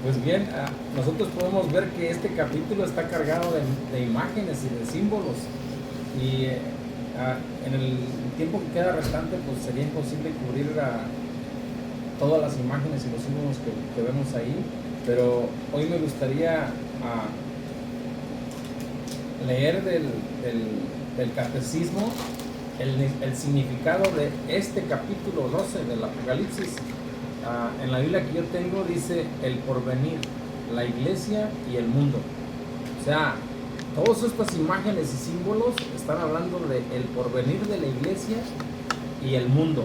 Pues bien, nosotros podemos ver que este capítulo está cargado de imágenes y de símbolos, y en el tiempo que queda restante pues sería imposible cubrir todas las imágenes y los símbolos que vemos ahí, pero hoy me gustaría leer del catecismo el significado de este capítulo 12 del Apocalipsis. En la Biblia que yo tengo dice el porvenir, la iglesia y el mundo. O sea, todas estas imágenes y símbolos están hablando del porvenir de la iglesia y el mundo.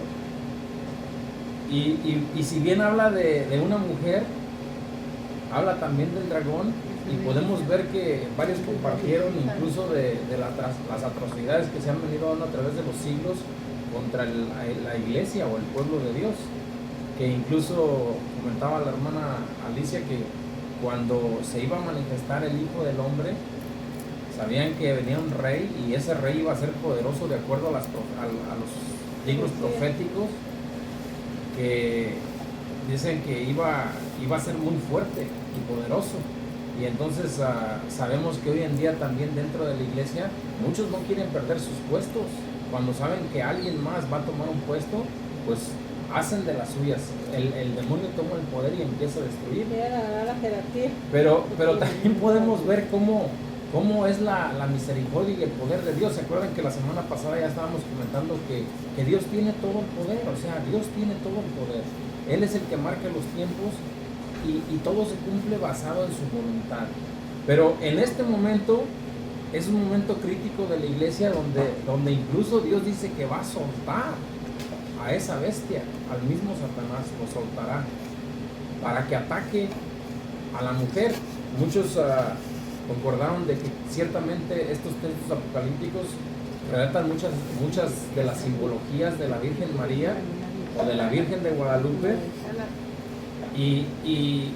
Y si bien habla de una mujer, habla también del dragón, y podemos ver que varios compartieron incluso de las atrocidades que se han venido dando a través de los siglos contra la iglesia o el pueblo de Dios. Que incluso comentaba la hermana Alicia que cuando se iba a manifestar el Hijo del Hombre, sabían que venía un rey, y ese rey iba a ser poderoso de acuerdo a los libros proféticos, que dicen que iba a ser muy fuerte y poderoso. Y entonces sabemos que hoy en día también dentro de la iglesia muchos no quieren perder sus puestos. Cuando saben que alguien más va a tomar un puesto, pues hacen de las suyas. El demonio toma el poder y empieza a destruir. La jerarquía. Pero también podemos ver cómo es la misericordia y el poder de Dios. ¿Se acuerdan que la semana pasada ya estábamos comentando que Dios tiene todo el poder? O sea, Dios tiene todo el poder. Él es el que marca los tiempos, y todo se cumple basado en su voluntad. Pero en este momento es un momento crítico de la iglesia donde incluso Dios dice que va a soltar a esa bestia, al mismo Satanás lo soltará para que ataque a la mujer. Muchos concordaron de que ciertamente estos textos apocalípticos relatan muchas de las simbologías de la Virgen María o de la Virgen de Guadalupe, y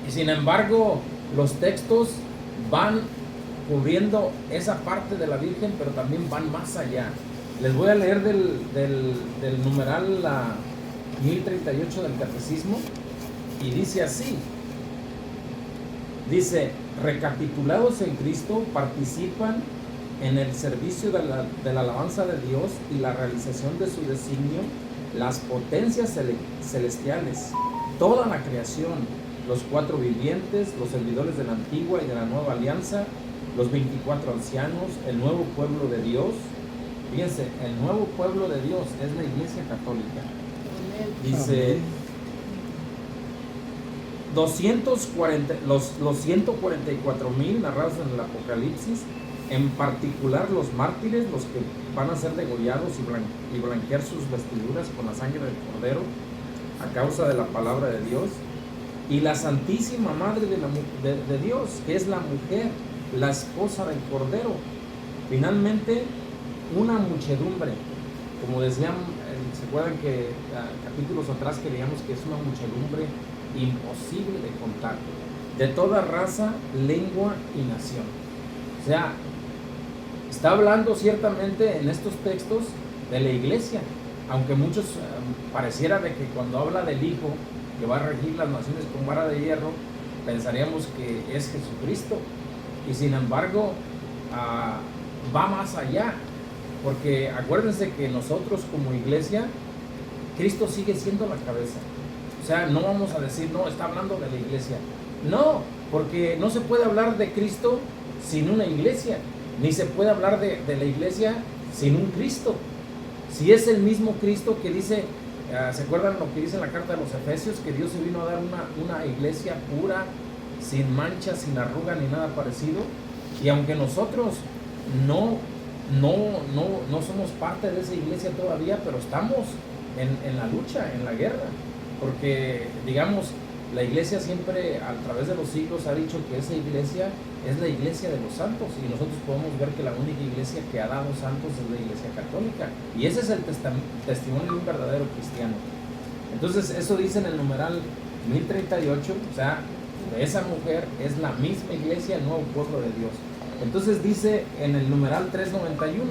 sin embargo los textos van cubriendo esa parte de la Virgen, pero también van más allá. Les voy a leer del numeral 1038 del Catecismo, y dice así. Dice: recapitulados en Cristo, participan en el servicio de la alabanza de Dios y la realización de su designio las potencias celestiales, toda la creación, los cuatro vivientes, los servidores de la antigua y de la nueva alianza, los 24 ancianos, el nuevo pueblo de Dios. Fíjense, el nuevo pueblo de Dios es la Iglesia Católica. Dice, 240, los 144,000 narrados en el Apocalipsis, en particular los mártires, los que van a ser degollados y blanquear sus vestiduras con la sangre del Cordero a causa de la palabra de Dios, y la Santísima Madre de Dios, que es la mujer, la esposa del Cordero. Finalmente, una muchedumbre, como decían, ¿se acuerdan que capítulos atrás que veíamos que es una muchedumbre imposible de contar, de toda raza, lengua y nación? O sea, está hablando ciertamente en estos textos de la iglesia, aunque muchos pareciera de que cuando habla del Hijo que va a regir las naciones con vara de hierro, pensaríamos que es Jesucristo, y sin embargo va más allá, porque acuérdense que nosotros como iglesia, Cristo sigue siendo la cabeza. O sea, no vamos a decir, no, está hablando de la iglesia. No, porque no se puede hablar de Cristo sin una iglesia, ni se puede hablar de la iglesia sin un Cristo. Si es el mismo Cristo que dice, ¿se acuerdan lo que dice en la carta de los Efesios? Que Dios se vino a dar una iglesia pura, sin mancha, sin arruga, ni nada parecido. Y aunque nosotros no somos parte de esa iglesia todavía, pero estamos en la lucha, en la guerra, porque digamos, la iglesia siempre a través de los siglos ha dicho que esa iglesia es la iglesia de los santos, y nosotros podemos ver que la única iglesia que ha dado santos es la iglesia católica, y ese es el testimonio de un verdadero cristiano. Entonces eso dice en el numeral 1038, o sea, de esa mujer es la misma iglesia, el nuevo pueblo de Dios. Entonces dice en el numeral 391,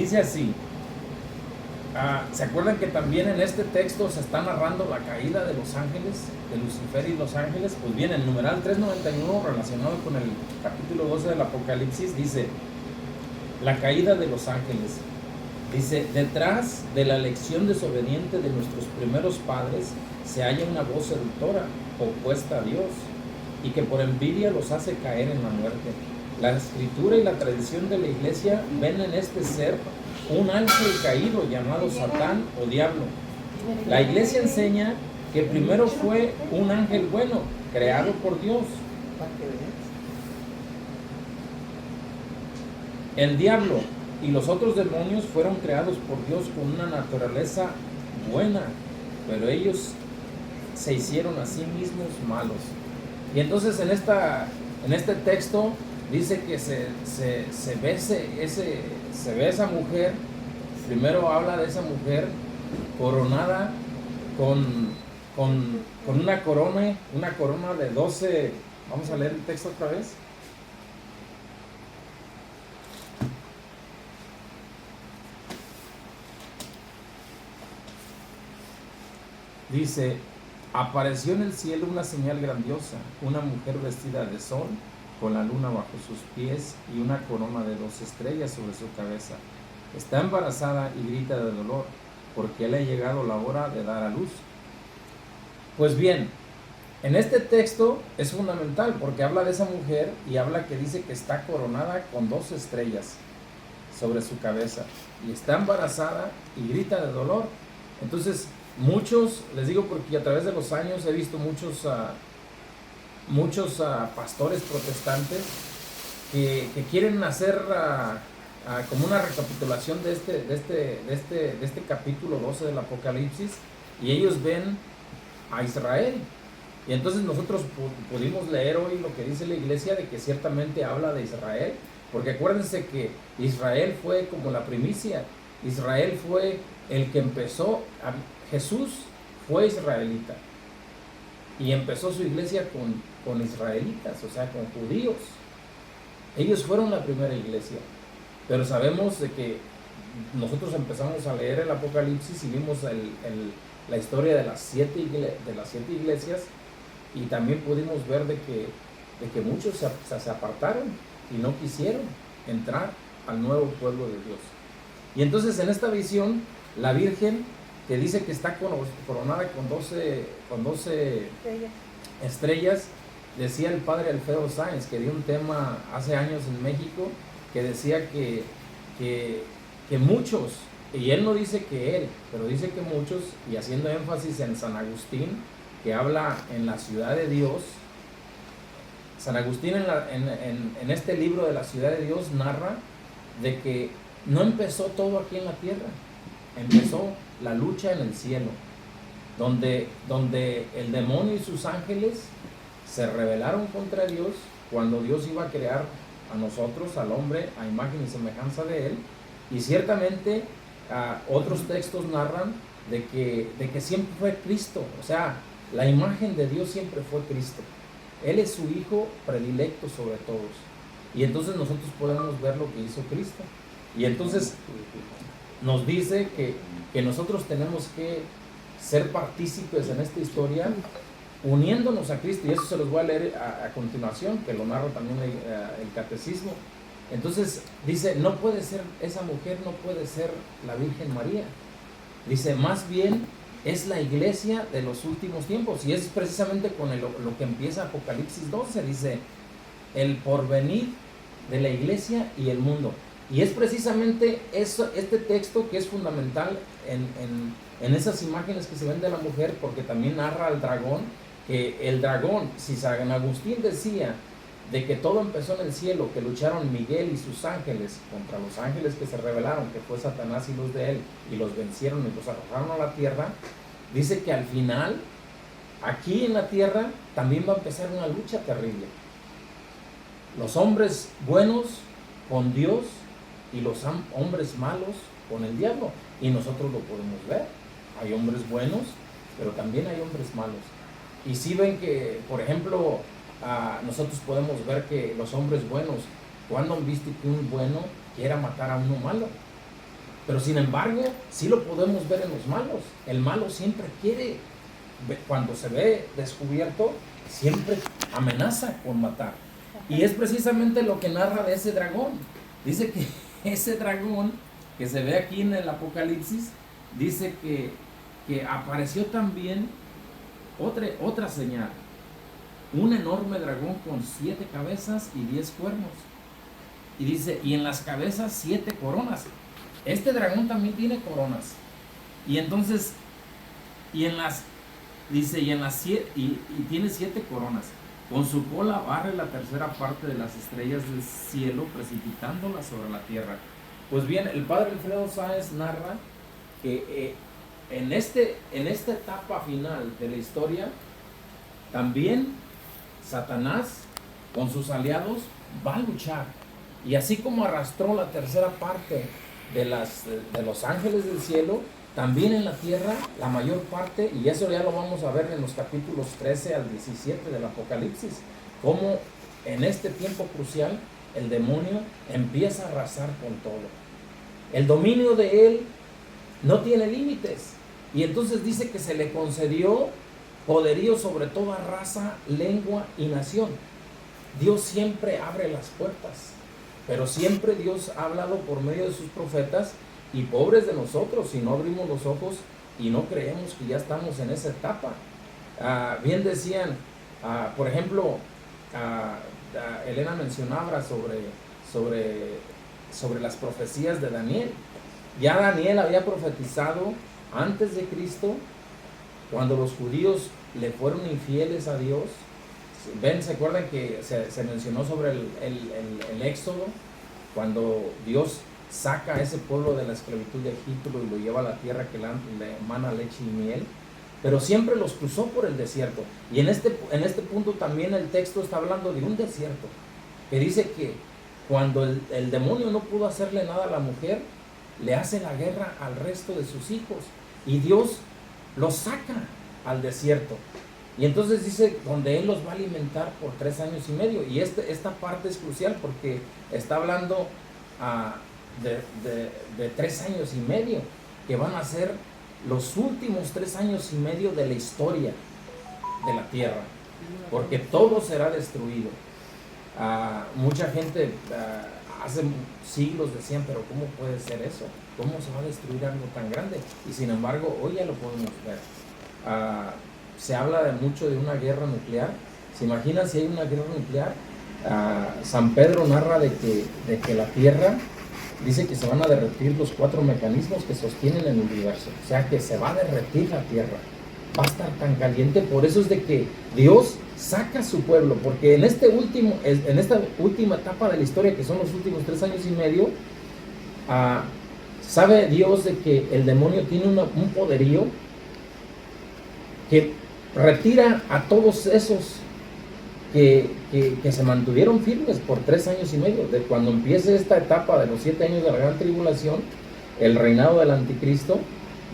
dice así. ¿Se acuerdan que también en este texto se está narrando la caída de los ángeles, de Lucifer y los ángeles? Pues bien, el numeral 391 relacionado con el capítulo 12 del Apocalipsis dice, la caída de los ángeles. Dice, detrás de la elección desobediente de nuestros primeros padres se halla una voz seductora, opuesta a Dios, y que por envidia los hace caer en la muerte. La escritura y la tradición de la iglesia ven en este ser un ángel caído llamado Satán o diablo. La iglesia enseña que primero fue un ángel bueno, creado por Dios. El diablo y los otros demonios fueron creados por Dios con una naturaleza buena, pero ellos se hicieron a sí mismos malos. Y entonces en este texto dice que se ve esa mujer. Primero habla de esa mujer coronada con una corona de 12. Vamos a leer el texto otra vez. Dice, apareció en el cielo una señal grandiosa, una mujer vestida de sol, con la luna bajo sus pies y una corona de 12 estrellas sobre su cabeza. Está embarazada y grita de dolor, porque le ha llegado la hora de dar a luz. Pues bien, en este texto es fundamental, porque habla de esa mujer y habla que dice que está coronada con 12 estrellas sobre su cabeza, y está embarazada y grita de dolor. Entonces, muchos, les digo porque a través de los años he visto muchos pastores protestantes que quieren hacer como una recapitulación de este capítulo 12 del Apocalipsis, y ellos ven a Israel. Y entonces nosotros pudimos leer hoy lo que dice la iglesia, de que ciertamente habla de Israel, porque acuérdense que Israel fue como la primicia. Israel fue el que empezó. Jesús fue israelita y empezó su iglesia con israelitas, o sea, con judíos. Ellos fueron la primera iglesia, pero sabemos de que nosotros empezamos a leer el Apocalipsis y vimos la historia de las 7 iglesias, y también pudimos ver de que muchos se apartaron y no quisieron entrar al nuevo pueblo de Dios. Y entonces en esta visión, la Virgen, que dice que está coronada con 12 estrellas, decía el padre Alfredo Sáenz, que dio un tema hace años en México, que decía que muchos, y él no dice que él, pero dice que muchos, y haciendo énfasis en San Agustín, que habla en la ciudad de Dios. San Agustín en este libro de la ciudad de Dios narra de que no empezó todo aquí en la tierra, empezó la lucha en el cielo, donde el demonio y sus ángeles se rebelaron contra Dios cuando Dios iba a crear a nosotros, al hombre, a imagen y semejanza de él. Y ciertamente otros textos narran de que siempre fue Cristo, o sea, la imagen de Dios siempre fue Cristo. Él es su Hijo predilecto sobre todos. Y entonces nosotros podemos ver lo que hizo Cristo. Y entonces nos dice que nosotros tenemos que ser partícipes en esta historia, uniéndonos a Cristo. Y eso se los voy a leer a continuación, que lo narra también el catecismo. Entonces dice, no puede ser, esa mujer no puede ser la Virgen María. Dice, más bien es la iglesia de los últimos tiempos. Y es precisamente con lo que empieza Apocalipsis 12. Dice, el porvenir de la iglesia y el mundo. Y es precisamente este texto que es fundamental en esas imágenes que se ven de la mujer, porque también narra al dragón, que el dragón, si San Agustín decía de que todo empezó en el cielo, que lucharon Miguel y sus ángeles contra los ángeles que se rebelaron, que fue Satanás y los de él, y los vencieron y los arrojaron a la tierra, dice que al final, aquí en la tierra, también va a empezar una lucha terrible. Los hombres buenos con Dios y los hombres malos con el diablo. Y nosotros lo podemos ver. Hay hombres buenos, pero también hay hombres malos. Y si ven que, por ejemplo, nosotros podemos ver que los hombres buenos, ¿cuándo han visto que un bueno quiera matar a uno malo? Pero sin embargo, sí lo podemos ver en los malos. El malo siempre quiere, cuando se ve descubierto, siempre amenaza con matar. Y es precisamente lo que narra de ese dragón. Dice que ese dragón que se ve aquí en el Apocalipsis, dice que apareció también otra señal. Un enorme dragón con 7 cabezas y 10 cuernos. Y dice, y en las cabezas 7 coronas. Este dragón también tiene coronas. Y entonces, dice, y tiene 7 coronas. Con su cola barre la tercera parte de las estrellas del cielo, precipitándolas sobre la tierra. Pues bien, el padre Alfredo Sáenz narra que en esta etapa final de la historia, también Satanás con sus aliados va a luchar. Y así como arrastró la tercera parte de los ángeles del cielo, también en la tierra la mayor parte, y eso ya lo vamos a ver en los capítulos 13 al 17 del Apocalipsis, cómo en este tiempo crucial el demonio empieza a arrasar con todo. El dominio de él no tiene límites, y entonces dice que se le concedió poderío sobre toda raza, lengua y nación. Dios siempre abre las puertas, pero siempre Dios ha hablado por medio de sus profetas, y pobres de nosotros si no abrimos los ojos y no creemos que ya estamos en esa etapa. Bien decían, por ejemplo, Elena mencionaba sobre las profecías de Daniel. Ya Daniel había profetizado antes de Cristo, cuando los judíos le fueron infieles a Dios. ¿Se acuerdan que se mencionó sobre el Éxodo? Cuando Dios saca a ese pueblo de la esclavitud de Egipto y lo lleva a la tierra que le emana leche y miel, pero siempre los cruzó por el desierto. Y en este punto también el texto está hablando de un desierto, que dice que cuando el demonio no pudo hacerle nada a la mujer, le hace la guerra al resto de sus hijos, y Dios los saca al desierto. Y entonces dice, donde Él los va a alimentar por 3 años y medio. Y esta parte es crucial, porque está hablando de 3 años y medio, que van a ser los últimos 3 años y medio de la historia de la tierra, porque todo será destruido. Mucha gente hace siglos decían, pero ¿cómo puede ser eso? ¿Cómo se va a destruir algo tan grande? Y sin embargo, hoy ya lo podemos ver. Se habla mucho de una guerra nuclear. ¿Se imaginan si hay una guerra nuclear? San Pedro narra de que la tierra, dice que se van a derretir los 4 mecanismos que sostienen el universo. O sea que se va a derretir la tierra, va a estar tan caliente. Por eso es de que Dios saca a su pueblo, porque en esta última etapa de la historia, que son los últimos 3 años y medio, sabe Dios de que el demonio tiene un poderío que retira a todos esos que se mantuvieron firmes por 3 años y medio. De cuando empiece esta etapa de los 7 años de la gran tribulación, el reinado del anticristo,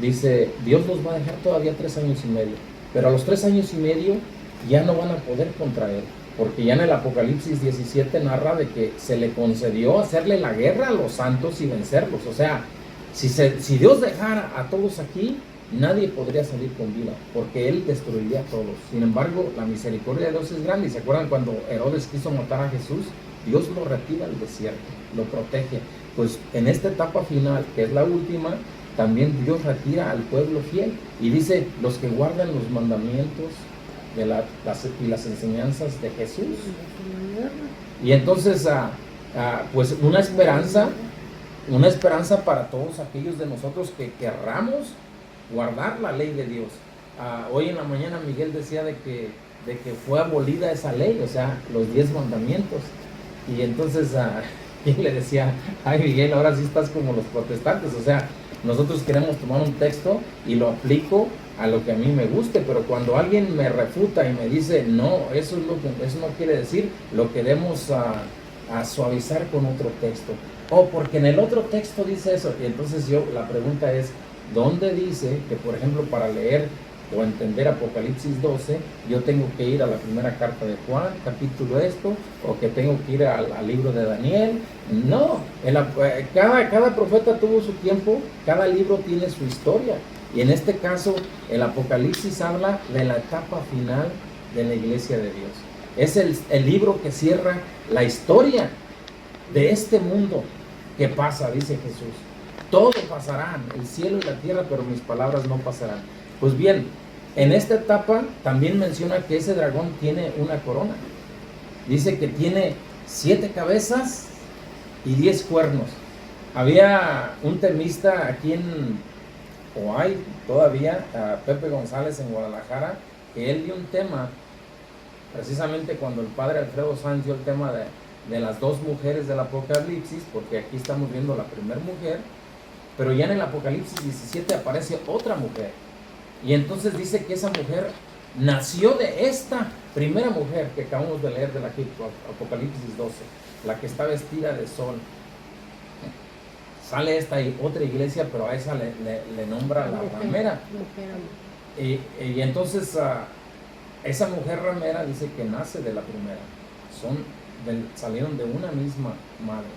dice, Dios los va a dejar todavía 3 años y medio, pero a los 3 años y medio ya no van a poder contra él, porque ya en el Apocalipsis 17 narra de que se le concedió hacerle la guerra a los santos y vencerlos. O sea, si Dios dejara a todos aquí, nadie podría salir con vida, porque Él destruiría a todos. Sin embargo, la misericordia de Dios es grande. ¿Y se acuerdan cuando Herodes quiso matar a Jesús? Dios lo retira al desierto, lo protege. Pues en esta etapa final, que es la última, también Dios retira al pueblo fiel. Y dice, los que guardan los mandamientos y las enseñanzas de Jesús. Y entonces, pues una esperanza para todos aquellos de nosotros que querramos guardar la ley de Dios. Hoy en la mañana Miguel decía de que fue abolida esa ley, o sea, los 10 mandamientos. Y entonces yo le decía, ay Miguel, ahora sí estás como los protestantes. O sea, nosotros queremos tomar un texto y lo aplico a lo que a mí me guste, pero cuando alguien me refuta y me dice, no, eso no quiere decir, lo queremos a suavizar con otro texto. Porque en el otro texto dice eso. Y entonces la pregunta es, ¿dónde dice que, por ejemplo, para leer o entender Apocalipsis 12, yo tengo que ir a la primera carta de Juan, capítulo esto, o que tengo que ir al libro de Daniel. No, cada profeta tuvo su tiempo, cada libro tiene su historia. Y en este caso, el Apocalipsis habla de la etapa final de la iglesia de Dios. Es el libro que cierra la historia de este mundo que pasa, dice Jesús. Todo pasarán, el cielo y la tierra, pero mis palabras no pasarán. Pues bien, en esta etapa también menciona que ese dragón tiene una corona. Dice que tiene 7 cabezas y 10 cuernos. Había un temista aquí o hay todavía, Pepe González en Guadalajara, que él dio un tema, precisamente cuando el padre Alfredo Sanz dio el tema de las 2 mujeres del Apocalipsis, porque aquí estamos viendo la primera mujer, pero ya en el Apocalipsis 17 aparece otra mujer. Y entonces dice que esa mujer nació de esta primera mujer que acabamos de leer del Apocalipsis 12, la que está vestida de sol. Sale esta otra iglesia, pero a esa le nombra la ramera. Y entonces esa mujer ramera dice que nace de la primera. Salieron de una misma madre,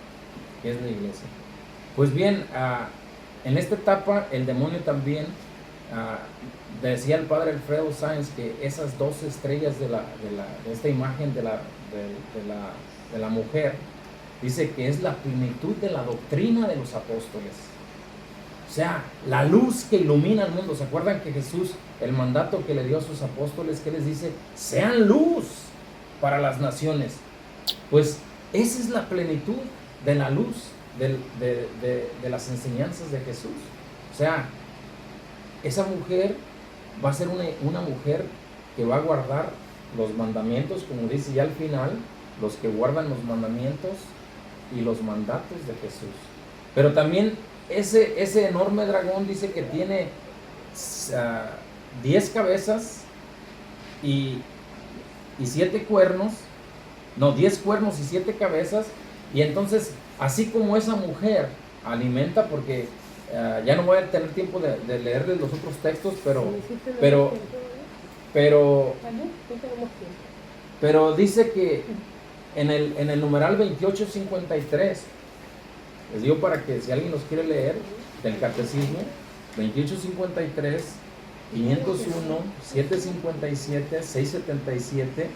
que es la iglesia. Pues bien, en esta etapa el demonio también, decía el padre Alfredo Sáenz, que esas 2 estrellas de esta imagen de la mujer, dice que es la plenitud de la doctrina de los apóstoles. O sea, la luz que ilumina el mundo. ¿Se acuerdan que Jesús, el mandato que le dio a sus apóstoles, que les dice, sean luz para las naciones? Pues esa es la plenitud de la luz de las enseñanzas de Jesús. O sea, esa mujer va a ser una mujer que va a guardar los mandamientos, como dice ya al final, los que guardan los mandamientos y los mandatos de Jesús. Pero también ese enorme dragón dice que tiene 10 cabezas y 7 cuernos, no, 10 cuernos y 7 cabezas. Y entonces, así como esa mujer alimenta, porque ya no voy a tener tiempo de leerles los otros textos, pero dice que en el numeral 2853, les digo para que si alguien los quiere leer, del catecismo, 2853, 501, 757, 677,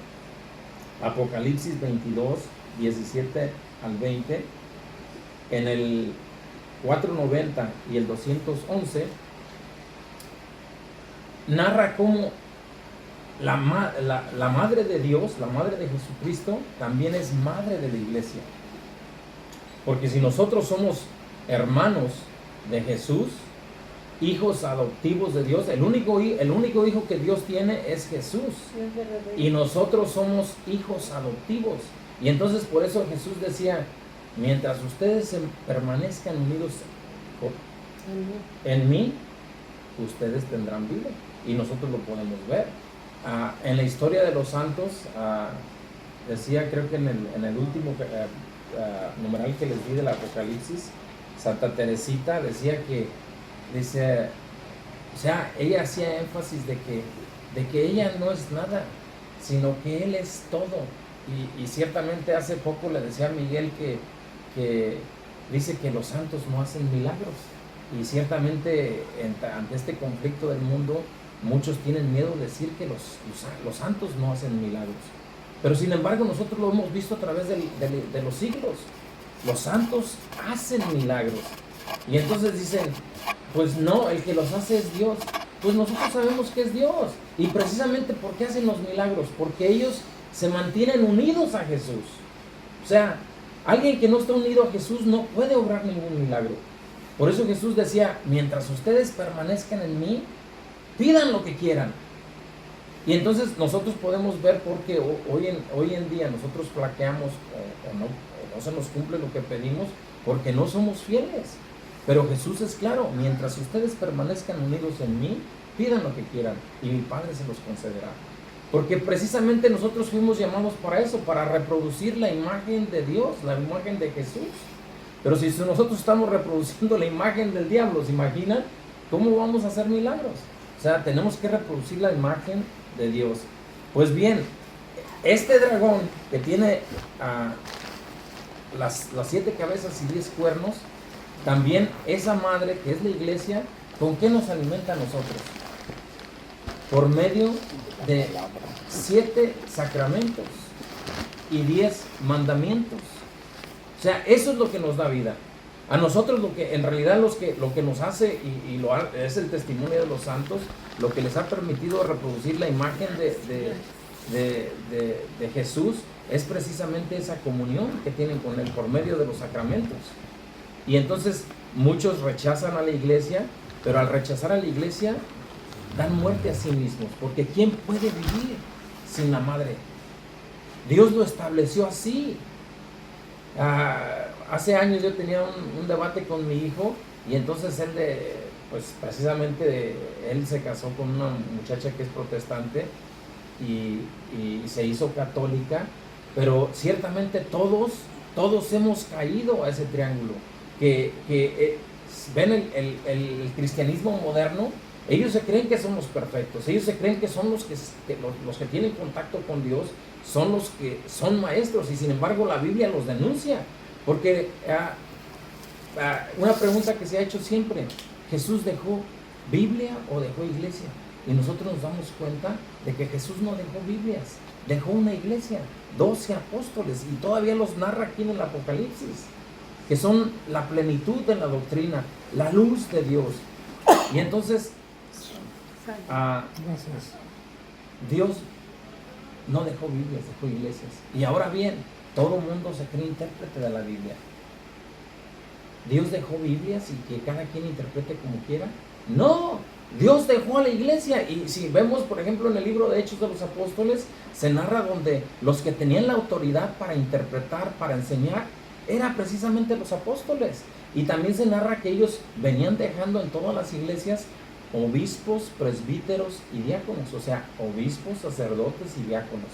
Apocalipsis 22, 17 al 20, en el 490 y el 211, narra cómo la madre de Dios, la madre de Jesucristo, también es madre de la iglesia. Porque si nosotros somos hermanos de Jesús, hijos adoptivos de Dios, el único hijo que Dios tiene es Jesús. Y nosotros somos hijos adoptivos. Y entonces por eso Jesús decía, mientras ustedes permanezcan unidos en mí, ustedes tendrán vida. Y nosotros lo podemos ver. En la historia de los santos, decía, creo que en el último numeral que les di del Apocalipsis, Santa Teresita decía o sea, ella hacía énfasis de que ella no es nada, sino que Él es todo. Y ciertamente hace poco le decía a Miguel que dice que los santos no hacen milagros. Y ciertamente ante este conflicto del mundo, muchos tienen miedo de decir que los santos no hacen milagros. Pero sin embargo nosotros lo hemos visto a través de los siglos. Los santos hacen milagros. Y entonces dicen, pues no, el que los hace es Dios. Pues nosotros sabemos que es Dios. Y precisamente ¿por qué hacen los milagros? Porque ellos se mantienen unidos a Jesús. O sea, alguien que no está unido a Jesús no puede obrar ningún milagro. Por eso Jesús decía, mientras ustedes permanezcan en mí, pidan lo que quieran. Y entonces nosotros podemos ver por qué hoy en día nosotros flaqueamos o no se nos cumple lo que pedimos, porque no somos fieles. Pero Jesús es claro, mientras ustedes permanezcan unidos en mí, pidan lo que quieran y mi Padre se los concederá. Porque precisamente nosotros fuimos llamados para eso, para reproducir la imagen de Dios, la imagen de Jesús. Pero si nosotros estamos reproduciendo la imagen del diablo, ¿se imaginan cómo vamos a hacer milagros? O sea, tenemos que reproducir la imagen de Dios. Pues bien, este dragón que tiene las 7 cabezas y 10 cuernos, también esa madre que es la iglesia, ¿con qué nos alimenta a nosotros? Por medio de 7 sacramentos y 10 mandamientos. O sea, eso es lo que nos da vida. A nosotros lo que en realidad lo que nos hace es el testimonio de los santos, lo que les ha permitido reproducir la imagen de Jesús es precisamente esa comunión que tienen con Él por medio de los sacramentos. Y entonces muchos rechazan a la iglesia, pero al rechazar a la iglesia dan muerte a sí mismos, porque ¿quién puede vivir sin la madre? Dios lo estableció así. Hace años yo tenía un debate con mi hijo, y entonces precisamente él se casó con una muchacha que es protestante y se hizo católica, pero ciertamente todos hemos caído a ese triángulo, que ven el cristianismo moderno. Ellos se creen que somos perfectos, ellos se creen que son los que tienen contacto con Dios, son los que son maestros, y sin embargo la Biblia los denuncia, porque una pregunta que se ha hecho siempre: ¿Jesús dejó Biblia o dejó iglesia? Y nosotros nos damos cuenta de que Jesús no dejó Biblias, dejó una iglesia, 12 apóstoles, y todavía los narra aquí en el Apocalipsis, que son la plenitud de la doctrina, la luz de Dios. Y entonces Dios no dejó Biblias, dejó iglesias. Y ahora bien, todo mundo se cree intérprete de la Biblia. ¿Dios dejó Biblias y que cada quien interprete como quiera? No, Dios dejó a la iglesia. Y si vemos, por ejemplo, en el libro de Hechos de los Apóstoles, se narra donde los que tenían la autoridad para interpretar, para enseñar, eran precisamente los apóstoles. Y también se narra que ellos venían dejando en todas las iglesias obispos, presbíteros y diáconos, o sea, obispos, sacerdotes y diáconos.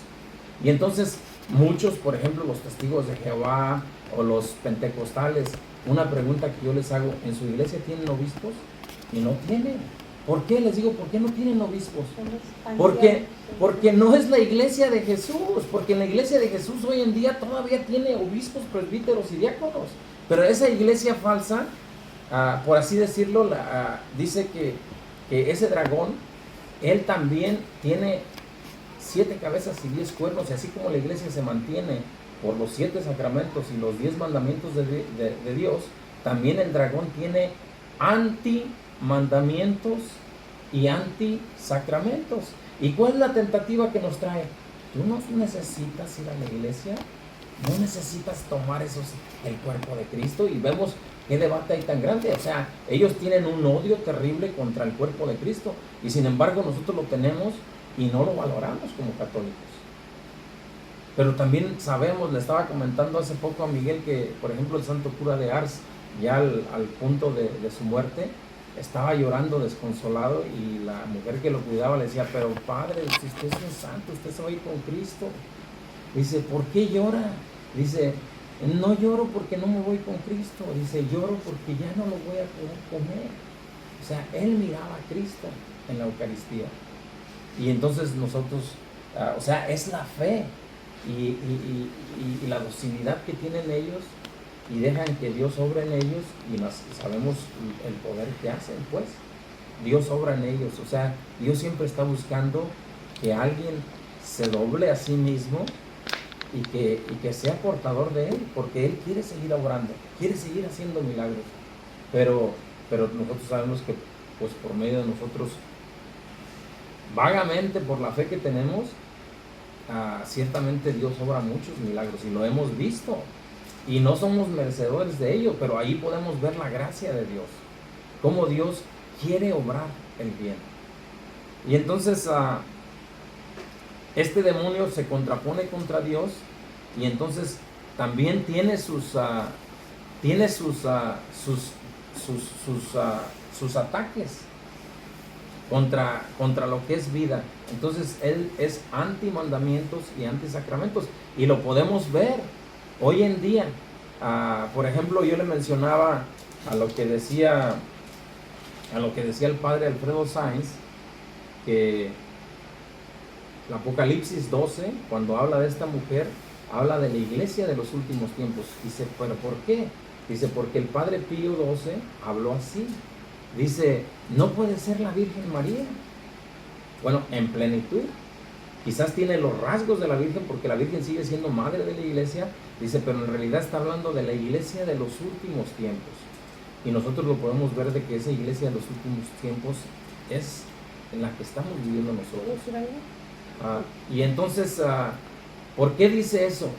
Y entonces muchos, por ejemplo, los testigos de Jehová o los pentecostales, una pregunta que yo les hago: ¿en su iglesia tienen obispos? Y no tienen. ¿Por qué? Les digo, ¿por qué no tienen obispos? Porque no es la iglesia de Jesús, porque en la iglesia de Jesús hoy en día todavía tiene obispos, presbíteros y diáconos, pero esa iglesia falsa, por así decirlo, dice que ese dragón, él también tiene 7 cabezas y 10 cuernos, y así como la iglesia se mantiene por los 7 sacramentos y los 10 mandamientos de Dios, también el dragón tiene anti-mandamientos y anti-sacramentos. ¿Y cuál es la tentativa que nos trae? Tú no necesitas ir a la iglesia, no necesitas tomar el cuerpo de Cristo. Y vemos qué debate hay tan grande. O sea, ellos tienen un odio terrible contra el cuerpo de Cristo, y sin embargo nosotros lo tenemos y no lo valoramos como católicos. Pero también sabemos, le estaba comentando hace poco a Miguel, que por ejemplo el santo cura de Ars, ya al punto de su muerte, estaba llorando desconsolado, y la mujer que lo cuidaba le decía: pero padre, si usted es un santo, usted se va a ir con Cristo. Dice: ¿por qué llora? Dice: no lloro porque no me voy con Cristo. Dice: lloro porque ya no lo voy a poder comer. O sea, él miraba a Cristo en la Eucaristía. Y entonces nosotros, o sea, es la fe y la docilidad que tienen ellos, y dejan que Dios obra en ellos, y sabemos el poder que hacen, pues. Dios obra en ellos. O sea, Dios siempre está buscando que alguien se doble a sí mismo y que sea portador de Él, porque Él quiere seguir obrando, quiere seguir haciendo milagros. Pero nosotros sabemos que, pues, por medio de nosotros, vagamente, por la fe que tenemos, ciertamente Dios obra muchos milagros, y lo hemos visto, y no somos merecedores de ello, pero ahí podemos ver la gracia de Dios, cómo Dios quiere obrar el bien. Y entonces este demonio se contrapone contra Dios, y entonces también tiene sus ataques contra lo que es vida. Entonces él es anti mandamientos y anti sacramentos, y lo podemos ver hoy en día. Por ejemplo, yo le mencionaba a lo que decía el padre Alfredo Sáenz, que el Apocalipsis 12, cuando habla de esta mujer, habla de la iglesia de los últimos tiempos. Dice, ¿pero por qué? Dice, porque el Padre Pío XII habló así. Dice, no puede ser la Virgen María. Bueno, en plenitud. Quizás tiene los rasgos de la Virgen, porque la Virgen sigue siendo madre de la iglesia. Dice, pero en realidad está hablando de la iglesia de los últimos tiempos. Y nosotros lo podemos ver de que esa iglesia de los últimos tiempos es en la que estamos viviendo nosotros. Y entonces, ¿por qué dice eso?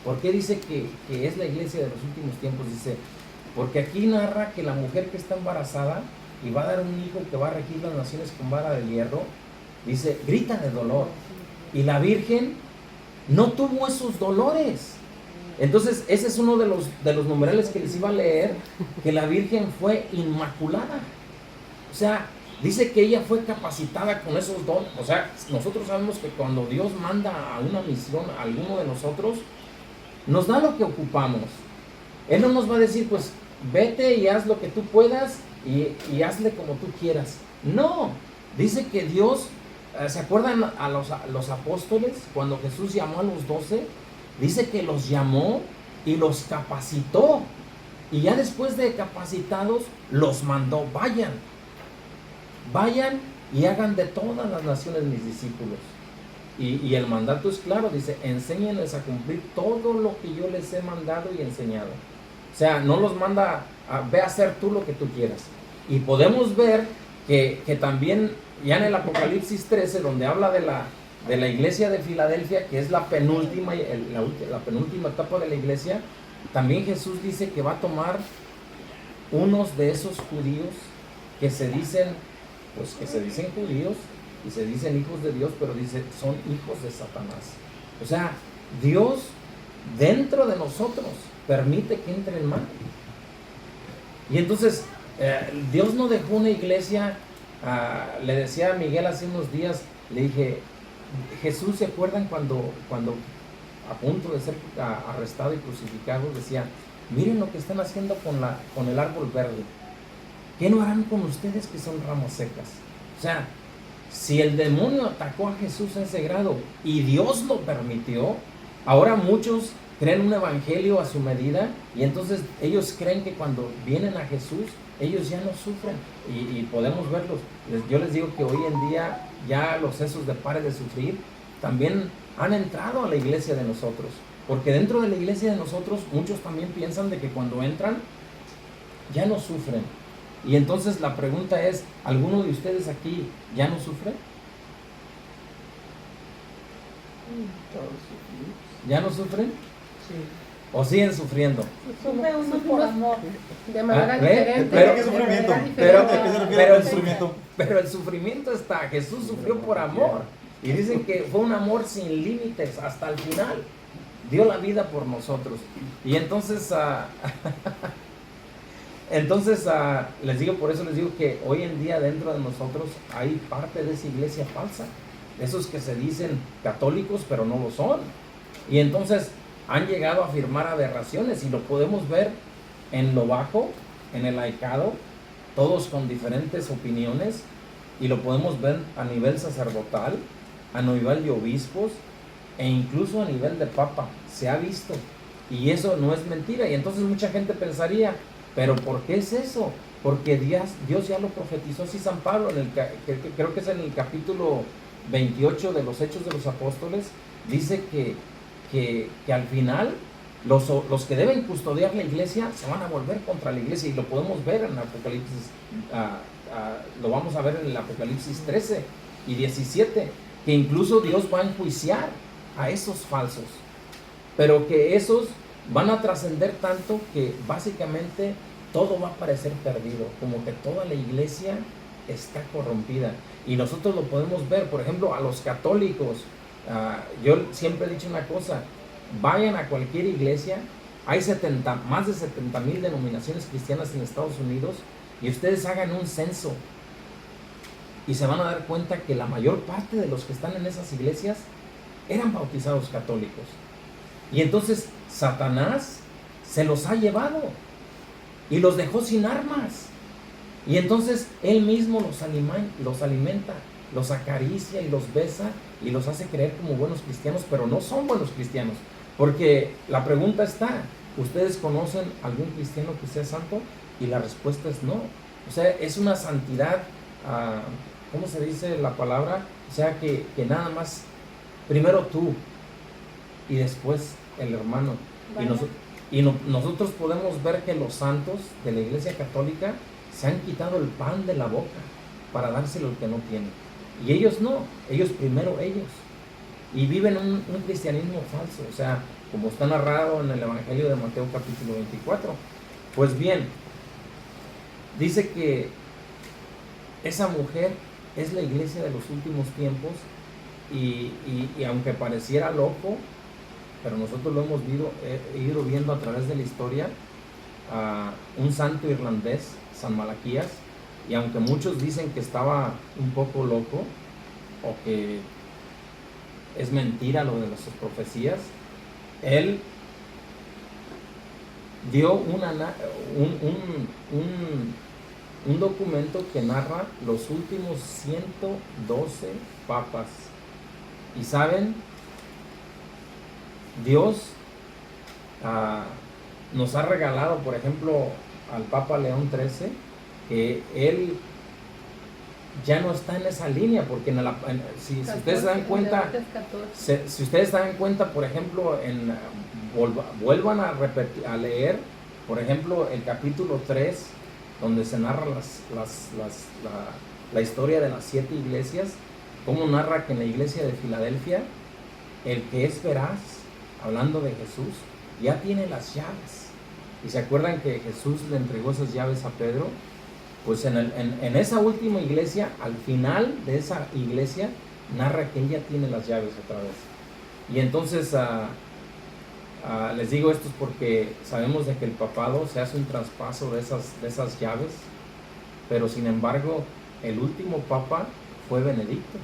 ¿Por qué dice que es la iglesia de los últimos tiempos? Dice, porque aquí narra que la mujer que está embarazada y va a dar un hijo que va a regir las naciones con vara de hierro, dice, grita de dolor. Y la Virgen no tuvo esos dolores. Entonces, ese es uno de los numerales que les iba a leer, que la Virgen fue inmaculada. O sea, dice que ella fue capacitada con esos dones. O sea, nosotros sabemos que cuando Dios manda a una misión a alguno de nosotros, nos da lo que ocupamos. Él no nos va a decir, pues, vete y haz lo que tú puedas y hazle como tú quieras. No, dice que Dios, ¿se acuerdan a los apóstoles cuando Jesús llamó a los 12? Dice que los llamó y los capacitó. Y ya después de capacitados, los mandó, vayan y hagan de todas las naciones mis discípulos. Y el mandato es claro, dice, enséñenles a cumplir todo lo que yo les he mandado y enseñado. O sea, no los manda ve a hacer tú lo que tú quieras. Y podemos ver que también ya en el Apocalipsis 13, donde habla de la iglesia de Filadelfia, que es la penúltima etapa de la iglesia, también Jesús dice que va a tomar unos de esos judíos que se dicen judíos y se dicen hijos de Dios, pero dice son hijos de Satanás. O sea, Dios dentro de nosotros permite que entren mal. Y entonces Dios no dejó una iglesia. Le decía a Miguel hace unos días, le dije, Jesús, ¿se acuerdan cuando a punto de ser arrestado y crucificado, decía, miren lo que están haciendo con el árbol verde? ¿Qué no harán con ustedes que son ramas secas? O sea, si el demonio atacó a Jesús a ese grado y Dios lo permitió, ahora muchos creen un evangelio a su medida y entonces ellos creen que cuando vienen a Jesús ellos ya no sufren y podemos verlos. Yo les digo que hoy en día ya los esos de pare de sufrir también han entrado a la iglesia de nosotros, porque dentro de la iglesia de nosotros muchos también piensan de que cuando entran ya no sufren. Y entonces la pregunta es, ¿alguno de ustedes aquí ya no sufre? ¿Ya no sufren? Sí. ¿O siguen sufriendo? Sufre uno por amor. De manera ¿Ve? diferente. Pero- de sufrimiento. manera Pero- diferente. pero el sufrimiento. Pero el sufrimiento está, Jesús sufrió por amor. Y dicen que fue un amor sin límites hasta el final. Dio la vida por nosotros. Y entonces, les digo, por eso les digo que hoy en día dentro de nosotros hay parte de esa iglesia falsa. Esos que se dicen católicos pero no lo son. Y entonces han llegado a afirmar aberraciones y lo podemos ver en lo bajo, en el laicado, todos con diferentes opiniones, y lo podemos ver a nivel sacerdotal, a nivel de obispos e incluso a nivel de papa. Se ha visto, y eso no es mentira. Y entonces mucha gente pensaría, ¿pero por qué es eso? Porque Dios ya lo profetizó. Así San Pablo, creo que es en el capítulo 28 de los Hechos de los Apóstoles, dice que al final los que deben custodiar la iglesia se van a volver contra la iglesia, y lo podemos ver en Apocalipsis, lo vamos a ver en el Apocalipsis 13 y 17, que incluso Dios va a enjuiciar a esos falsos, pero que esos van a trascender tanto que básicamente todo va a parecer perdido, como que toda la iglesia está corrompida. Y nosotros lo podemos ver, por ejemplo, a los católicos. Yo siempre he dicho una cosa, vayan a cualquier iglesia, hay más de 70,000 denominaciones cristianas en Estados Unidos, y ustedes hagan un censo y se van a dar cuenta que la mayor parte de los que están en esas iglesias eran bautizados católicos. Y entonces Satanás se los ha llevado y los dejó sin armas, y entonces él mismo los alimenta. los acaricia y los besa y los hace creer como buenos cristianos, pero no son buenos cristianos. Porque la pregunta está, ¿ustedes conocen algún cristiano que sea santo? Y la respuesta es no. O sea, es una santidad, ¿cómo se dice la palabra? O sea, que nada más, primero tú y después el hermano. Nosotros podemos ver que los santos de la Iglesia Católica se han quitado el pan de la boca para dárselo al que no tiene. Y ellos no, ellos primero ellos. Y viven un cristianismo falso, o sea, como está narrado en el Evangelio de Mateo capítulo 24. Pues bien, dice que esa mujer es la iglesia de los últimos tiempos y aunque pareciera loco, pero nosotros lo hemos ido viendo a través de la historia, un santo irlandés, San Malaquías, y aunque muchos dicen que estaba un poco loco o que es mentira lo de las profecías, él dio un documento que narra los últimos 112 papas. Y saben, Dios nos ha regalado, por ejemplo, al Papa León XIII, que él ya no está en esa línea, porque si ustedes se dan cuenta, si ustedes se dan cuenta, por ejemplo, vuelvan a leer, por ejemplo, el capítulo 3, donde se narra la historia de las 7 iglesias, cómo narra que en la iglesia de Filadelfia, el que es veraz, hablando de Jesús, ya tiene las llaves. Y se acuerdan que Jesús le entregó esas llaves a Pedro. Pues en esa última iglesia, al final de esa iglesia, narra que ella tiene las llaves otra vez. Y entonces les digo esto porque sabemos de que el papado se hace un traspaso de esas llaves, pero sin embargo el último papa fue Benedicto.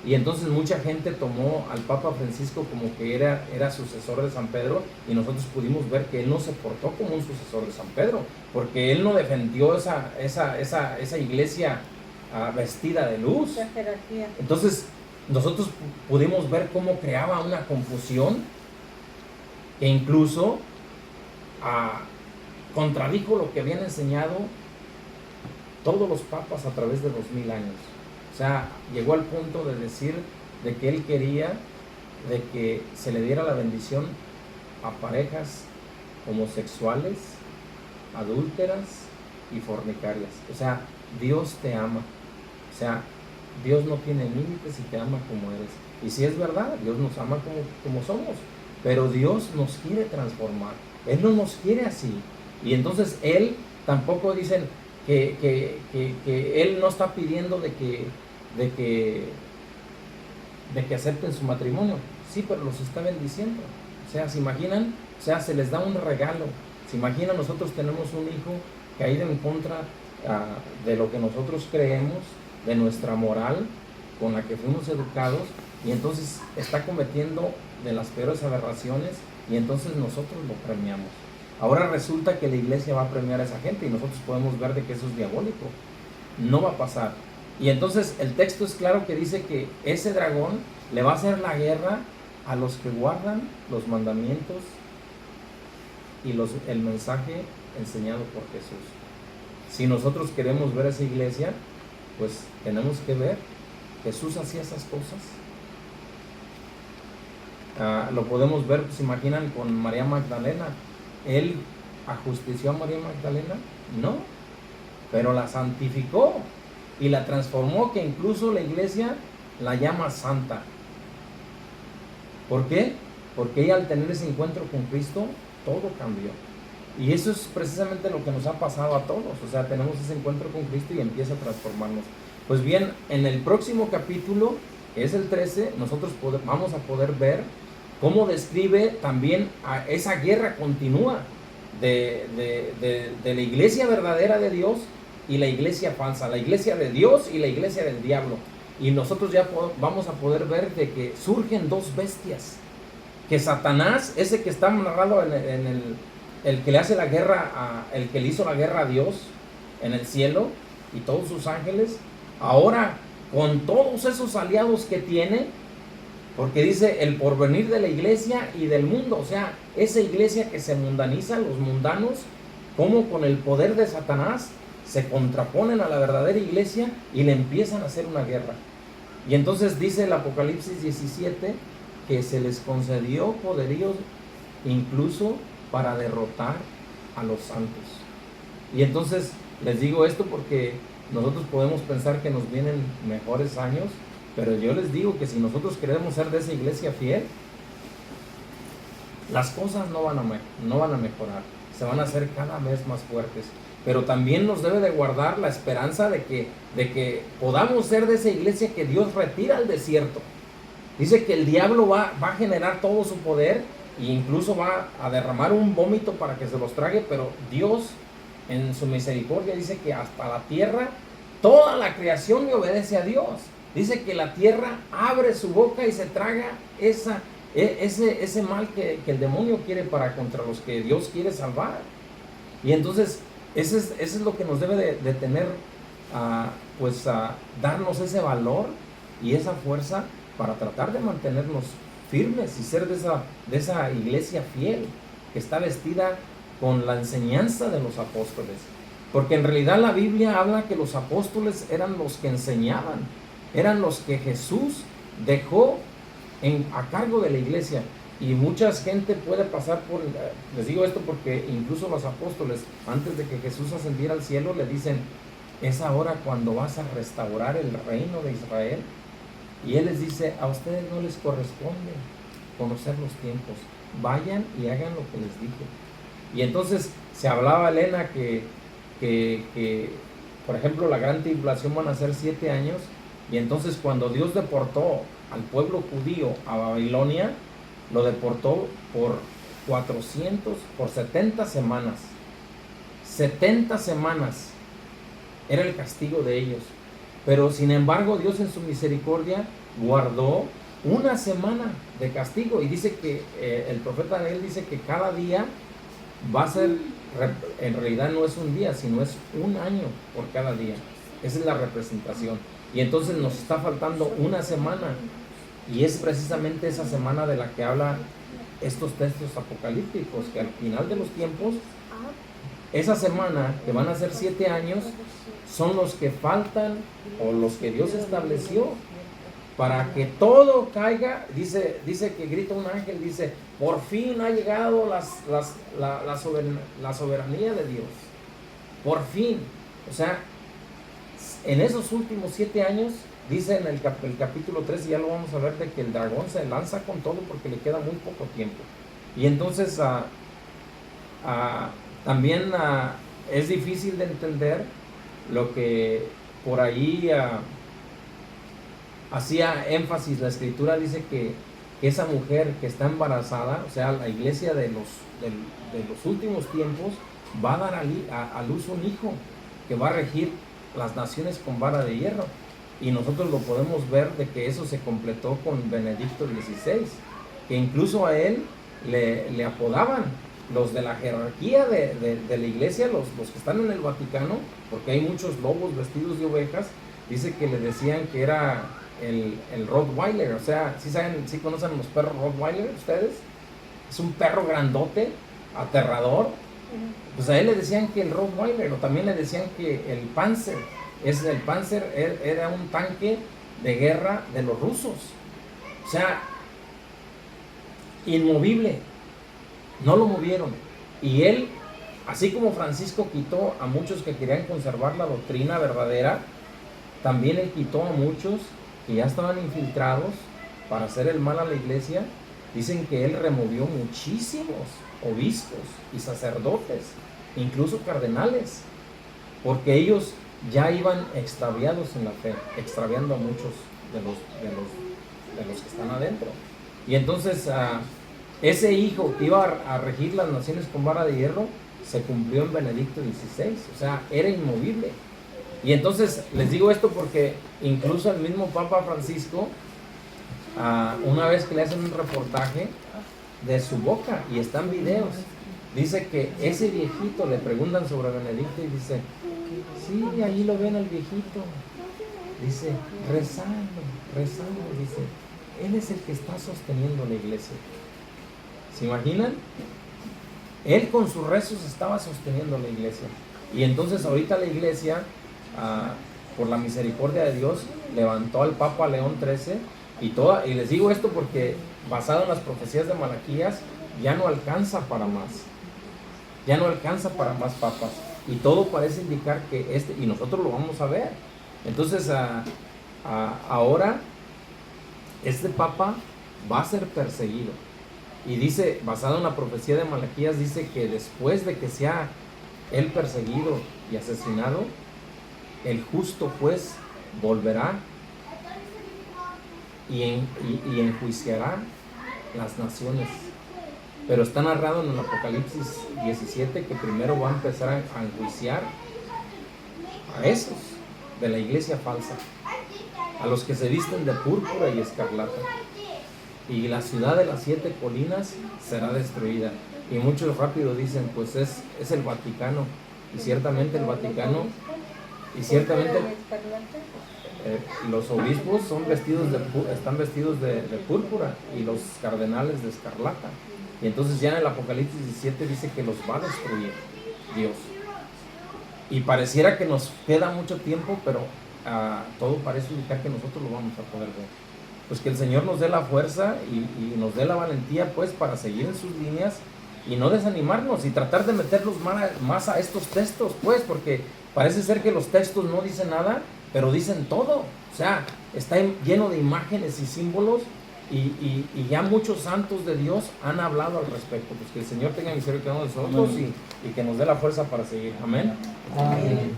Y entonces mucha gente tomó al Papa Francisco como que era sucesor de San Pedro, y nosotros pudimos ver que él no se portó como un sucesor de San Pedro, porque él no defendió esa iglesia vestida de luz. Entonces nosotros pudimos ver cómo creaba una confusión que incluso contradijo lo que habían enseñado todos los papas a través de 2000 años. O sea, llegó al punto de decir de que él quería de que se le diera la bendición a parejas homosexuales, adúlteras y fornicarias. O sea, Dios te ama. O sea, Dios no tiene límites y te ama como eres. Y si es verdad, Dios nos ama como somos. Pero Dios nos quiere transformar. Él no nos quiere así. Y entonces Él tampoco dicen que Él no está pidiendo de que acepten su matrimonio. Sí, pero los está bendiciendo. O sea, ¿se imaginan? O sea, se les da un regalo. ¿Se imaginan? Nosotros tenemos un hijo que ha ido en contra de lo que nosotros creemos, de nuestra moral con la que fuimos educados, y entonces está cometiendo de las peores aberraciones, y entonces nosotros lo premiamos. Ahora resulta que la iglesia va a premiar a esa gente y nosotros podemos ver de que eso es diabólico. No va a pasar. Y entonces el texto es claro que dice que ese dragón le va a hacer la guerra a los que guardan los mandamientos y el mensaje enseñado por Jesús. Si nosotros queremos ver esa iglesia, pues tenemos que ver, Jesús hacía esas cosas. Lo podemos ver, ¿se imaginan con María Magdalena? ¿Él ajustició a María Magdalena? No, pero la santificó y la transformó, que incluso la iglesia la llama santa. ¿Por qué? Porque ella, al tener ese encuentro con Cristo, todo cambió. Y eso es precisamente lo que nos ha pasado a todos. O sea, tenemos ese encuentro con Cristo y empieza a transformarnos. Pues bien, en el próximo capítulo, que es el 13, nosotros vamos a poder ver cómo describe también a esa guerra continua de la iglesia verdadera de Dios y la iglesia falsa, la iglesia de Dios y la iglesia del diablo. Y nosotros ya vamos a poder ver de que surgen dos bestias, que Satanás, ese que está narrado en el que le hace la guerra el que le hizo la guerra a Dios en el cielo y todos sus ángeles, ahora con todos esos aliados que tiene, porque dice el porvenir de la iglesia y del mundo, o sea, esa iglesia que se mundaniza, los mundanos, como con el poder de Satanás se contraponen a la verdadera iglesia y le empiezan a hacer una guerra. Y entonces dice el Apocalipsis 17 que se les concedió poderío incluso para derrotar a los santos. Y entonces les digo esto porque nosotros podemos pensar que nos vienen mejores años, pero yo les digo que si nosotros queremos ser de esa iglesia fiel, las cosas no van a mejorar, se van a hacer cada vez más fuertes. Pero también nos debe de guardar la esperanza de que podamos ser de esa iglesia que Dios retira al desierto. Dice que el diablo va a generar todo su poder e incluso va a derramar un vómito para que se los trague, pero Dios en su misericordia dice que hasta la tierra, toda la creación le obedece a Dios. Dice que la tierra abre su boca y se traga ese mal que el demonio quiere para contra los que Dios quiere salvar. Y entonces eso es lo que nos debe de tener, darnos ese valor y esa fuerza para tratar de mantenernos firmes y ser de esa iglesia fiel que está vestida con la enseñanza de los apóstoles. Porque en realidad la Biblia habla que los apóstoles eran los que enseñaban, eran los que Jesús dejó a cargo de la iglesia. Y mucha gente puede pasar por, les digo esto porque incluso los apóstoles, antes de que Jesús ascendiera al cielo, le dicen, es ahora cuando vas a restaurar el reino de Israel. Y Él les dice, a ustedes no les corresponde conocer los tiempos, vayan y hagan lo que les dije. Y entonces se hablaba, Elena, que por ejemplo la gran tribulación van a ser 7 años, y entonces cuando Dios deportó al pueblo judío a Babilonia, lo deportó por 70 semanas. 70 semanas era el castigo de ellos. Pero sin embargo Dios en su misericordia guardó una semana de castigo. Y dice que el profeta Daniel dice que cada día va a ser, en realidad no es un día, sino es un año por cada día. Esa es la representación. Y entonces nos está faltando una semana. Y es precisamente esa semana de la que habla estos textos apocalípticos, que al final de los tiempos, esa semana, que van a ser 7 años, son los que faltan o los que Dios estableció para que todo caiga. Dice que grita un ángel, dice, por fin ha llegado la soberanía de Dios. Por fin. O sea, en esos últimos 7 años, dice en el capítulo 3, y ya lo vamos a ver, de que el dragón se lanza con todo porque le queda muy poco tiempo. Y entonces también es difícil de entender lo que por ahí hacía énfasis la escritura. Dice que esa mujer que está embarazada, o sea, la iglesia de los últimos tiempos, va a dar a luz un hijo que va a regir las naciones con vara de hierro. Y nosotros lo podemos ver de que eso se completó con Benedicto XVI, que incluso a él le apodaban los de la jerarquía de la iglesia, los que están en el Vaticano, porque hay muchos lobos vestidos de ovejas. Dice que le decían que era el Rottweiler. O sea, ¿sí conocen los perros Rottweiler ustedes? Es un perro grandote, aterrador. Pues a él le decían que el Rottweiler, o también le decían que el Panzer. El Panzer era un tanque de guerra de los rusos. O sea, inmovible. No lo movieron. Y él, así como Francisco quitó a muchos que querían conservar la doctrina verdadera, también él quitó a muchos que ya estaban infiltrados para hacer el mal a la iglesia. Dicen que él removió muchísimos obispos y sacerdotes, incluso cardenales, porque ellos ya iban extraviados en la fe, extraviando a muchos de los que están adentro. Y entonces ese hijo que iba a regir las naciones con vara de hierro se cumplió en Benedicto XVI. O sea, era inmovible. Y entonces les digo esto porque incluso el mismo Papa Francisco, una vez que le hacen un reportaje de su boca, y están videos, dice que ese viejito, le preguntan sobre Benedicto y dice, sí, ahí lo ven al viejito. Dice, rezando, dice, Él es el que está sosteniendo la iglesia. ¿Se imaginan? Él con sus rezos estaba sosteniendo la iglesia. Y entonces ahorita la iglesia, por la misericordia de Dios, levantó al Papa León XIII y les digo esto porque basado en las profecías de Malaquías, ya no alcanza para más. Ya no alcanza para más papas. Y todo parece indicar que y nosotros lo vamos a ver. Entonces ahora este papa va a ser perseguido. Y dice, basado en la profecía de Malaquías, dice que después de que sea él perseguido y asesinado, el justo juez volverá y enjuiciará las naciones. Pero está narrado en el Apocalipsis 17 que primero va a empezar a enjuiciar a esos de la iglesia falsa, a los que se visten de púrpura y escarlata. Y la ciudad de las 7 colinas será destruida. Y muchos rápido dicen, pues es el Vaticano. Y ciertamente el Vaticano, los obispos están vestidos de púrpura y los cardenales de escarlata. Y entonces ya en el Apocalipsis 17 dice que los va a destruir Dios. Y pareciera que nos queda mucho tiempo, pero todo parece indicar que nosotros lo vamos a poder ver. Pues que el Señor nos dé la fuerza y nos dé la valentía, pues, para seguir en sus líneas y no desanimarnos y tratar de meterlos más a estos textos, pues, porque parece ser que los textos no dicen nada, pero dicen todo. O sea, está lleno de imágenes y símbolos y ya muchos santos de Dios han hablado al respecto. Pues que el Señor tenga misericordia de nosotros y que nos dé la fuerza para seguir. Amén. Amén.